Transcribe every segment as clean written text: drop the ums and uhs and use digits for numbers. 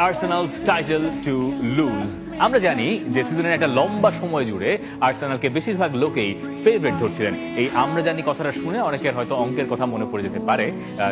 আর্সেনালস title to lose. আমরা জানি যে সিজনের একটা লম্বা সময় জুড়ে আর্সেনালকে বেশিরভাগ লোকেই ফেভারিট ধরছিলেন। এই আমরা জানি কথাটা শুনে অনেকের হয়তো অঙ্কের কথা মনে পড়ে যেতে পারে,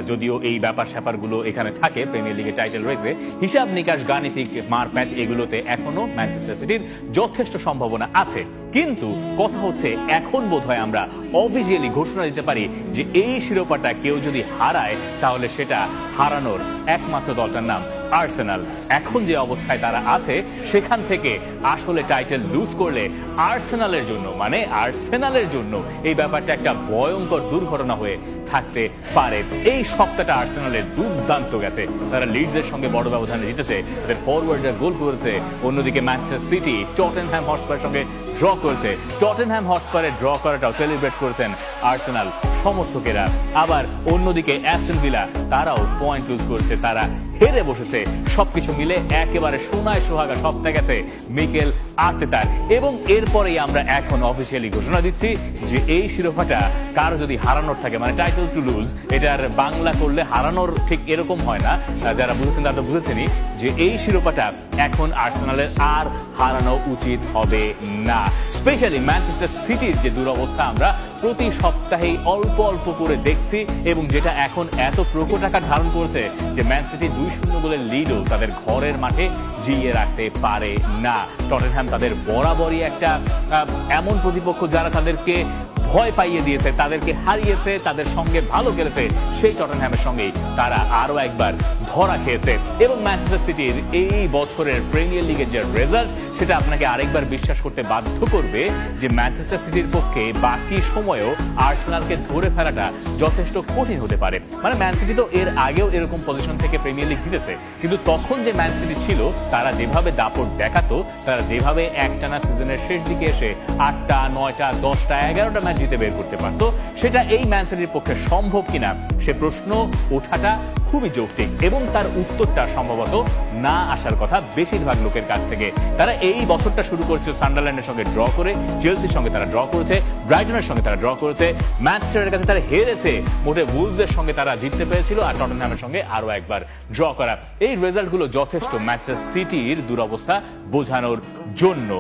যদিও এই ব্যাপার স্যাপারগুলো এখানে থাকে প্রিমিয়ার লিগের টাইটেল রেসে। হিসাব নিকাশ, গাণিতিক মার প্যাচ এগুলোতে এখনো ম্যানচেস্টার সিটির যথেষ্ট সম্ভাবনা আছে। কিন্তু কথা হচ্ছে এখন বোধহয় আমরা অফিসিয়ালি ঘোষণা দিতে পারি যে এই শিরোপাটা কেউ যদি হারায় তাহলে সেটা হারানোর একমাত্র দলটার নাম আর্সেনাল। এখন যে অবস্থায় তারা আছে সেখান থেকে আসলে টাইটেল লুজ করলে আর্সেনালের জন্য এই ব্যাপারটা একটা ভয়ঙ্কর দুর্ঘটনা হয়ে থাকতে পারে। এই সপ্তাহটা আর্সেনালের দুর্দান্ত গেছে। তারা লিডসের সঙ্গে বড় ব্যবধানে জিতেছে, তাদের ফরওয়ার্ডরা গোল করেছে। অন্যদিকে ম্যানচেস্টার সিটি টটেনহ্যাম হটস্পারের সঙ্গে ড্র করেছে। টটেনহ্যাম হটস্পারে ড্র করাটাও সেলিব্রেট করেছেন আর্সেনাল সমর্থকেরা। আবার অন্যদিকে অ্যাস্টন ভিলা তারাও পয়েন্ট লুজ করেছে, তারা হেরে বসেছে। সবকিছু মিলে একেবারে সোনায় সোহাগা সপ্তাহ গেছে মিকেল আর্তেতার। এবং এরপরেই আমরা এখন অফিসিয়ালি ঘোষণা দিচ্ছি যে এই শিরোপাটা কারো যদি হারানোর থাকে, মানে টাইটেল টু লুজ, এটার বাংলা করলে হারানোর ঠিক এরকম হয় না। যারা বুঝেছেন তারা তো বুঝেছেনই যে এই শিরোপাটা এখন আর্সেনালের আর হারানো উচিত হবে না। স্পেশালি ম্যানচেস্টার সিটির যে দুরবস্থা আমরা প্রতি সপ্তাহেই অল্প অল্প করে দেখছি, এবং যেটা এখন এত প্রকট আকার ধারণ করেছে যে ম্যান সিটি 2-0 গোলের লিডও তাদের ঘরের মাঠে জিইয়ে রাখতে পারে না। টটেনহ্যাম তাদের বরাবরই একটা এমন প্রতিপক্ষ যারা তাদেরকে ভয় পাইয়ে দিয়েছে, তাদেরকে হারিয়েছে, তাদের সঙ্গে ভালো খেলেছে। সেই টটেনহ্যামের সঙ্গেই তারা আরো একবার ধরা খেয়েছে। এবং ম্যানচেস্টার সিটির এই বছরের প্রিমিয়ার লিগের যে রেজাল্ট সেটা আপনাকে আরেকবার বিশ্বাস করতে বাধ্য করবে যে ম্যানচেস্টার সিটির পক্ষে বাকি সময়েও আর্সেনালকে ধরে ফেলাটা যথেষ্ট কঠিন হতে পারে। মানে ম্যান সিটি তো এর আগেও এরকম পজিশন থেকে প্রিমিয়ার লিগ জিতেছে, কিন্তু তখন যে ম্যান সিটি ছিল তারা যেভাবে দাপট দেখাতো, তারা যেভাবে একটানা সিজনের শেষ দিকে এসে 8টা, 9টা, 10টা, 11টা ম্যাচ জিতে বের করতে পারতো, সেটা এই ম্যান সিটির পক্ষে সম্ভব কিনা সে প্রশ্ন ওঠাটা খুবই যৌক্তিক। এবং তার উত্তরটা সম্ভবত না আসার কথা বেশিরভাগ লোকের কাছ থেকে। তারা এই বছরটা শুরু করেছে সান্ডারল্যান্ডের সঙ্গে ড্র করে, চেলসির সঙ্গে তারা ড্র করেছে, ব্রাইটনের সঙ্গে তারা ড্র করেছে, ম্যানচেস্টারের কাছে তারা হেরেছে, মোটে উলভসের সঙ্গে তারা জিততে পেরেছিল, আর টটেনহ্যামের সঙ্গে আরো একবার ড্র করা। এই রেজাল্টগুলো যথেষ্ট ম্যানচেস্টার সিটির দুরবস্থা বোঝানোর জন্য।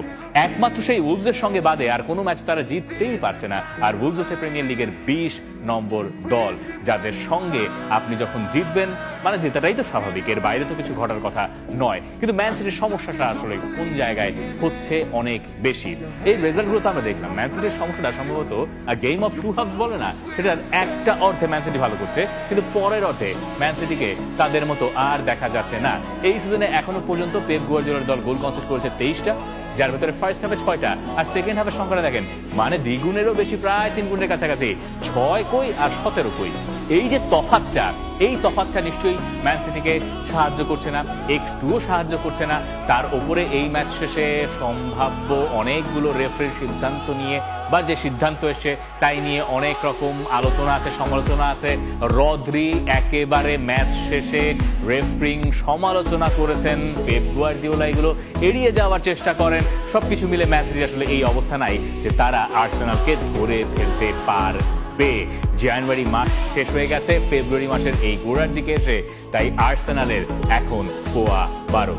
একমাত্র সেই উলভসের সঙ্গে বাদে আর কোনো ম্যাচ তারা জিততেই পারছে না। আর উলভস হচ্ছে প্রিমিয়ার লিগের 20 নম্বর দল, যাদের সঙ্গে আপনি যখন জিতবেন মানে জেতাটাই তো স্বাভাবিক, এর বাইরে তো কিছু ঘটার কথা নয়। কিন্তু ম্যান সিটির সমস্যাটা আসলে কোন জায়গায় হচ্ছে অনেক বেশি। এই রেজাল্টগুলো তো আমরা দেখলাম। ম্যান সিটির সমস্যাটা সম্ভবত গেম অফ টু হাফস বলে না, সেটার একটা অর্ধে ম্যান সিটি ভালো করছে, কিন্তু পরের অর্ধে ম্যান সিটিকে তাদের মতো আর দেখা যাচ্ছে না। এই সিজনে এখনো পর্যন্ত পেপ গুয়ার্দিওলার দল গোল কনসিড করেছে 23টা, যার ভেতরে ফার্স্ট হাফে 6টা, আর সেকেন্ড হাফের সংখ্যাটা দেখেন মানে দ্বিগুণেরও বেশি, প্রায় 3 গুণের কাছাকাছি। 6 কই আর 17 কই। এই যে তফাৎটা, এই তফাৎটা নিশ্চয়ই ম্যান সিটিকে সাহায্য করছে না, একটুও সাহায্য করছে না। তার উপরে এই ম্যাচ শেষে সম্ভাব্য অনেকগুলো রেফারির সিদ্ধান্ত নিয়ে বা যে সিদ্ধান্ত এসে তাই নিয়ে অনেক রকম আলোচনা আছে, সমালোচনা আছে। রদ্রি একেবারে ম্যাচ শেষে রেফারিং সমালোচনা করেছেন, পেপ গুয়ার্দিওলা এগুলো এড়িয়ে যাওয়ার চেষ্টা করেন। সবকিছু মিলে ম্যান সিটির আসলে এই অবস্থা নাই যে তারা আর্সেনালকে ধরে ফেলতে পারবে। জানুয়ারি মাস শেষ হয়ে গেছে, ফেব্রুয়ারি মাসের এই গোড়ার দিকে এসে তাই আর্সেনালের এখন পোয়া 12।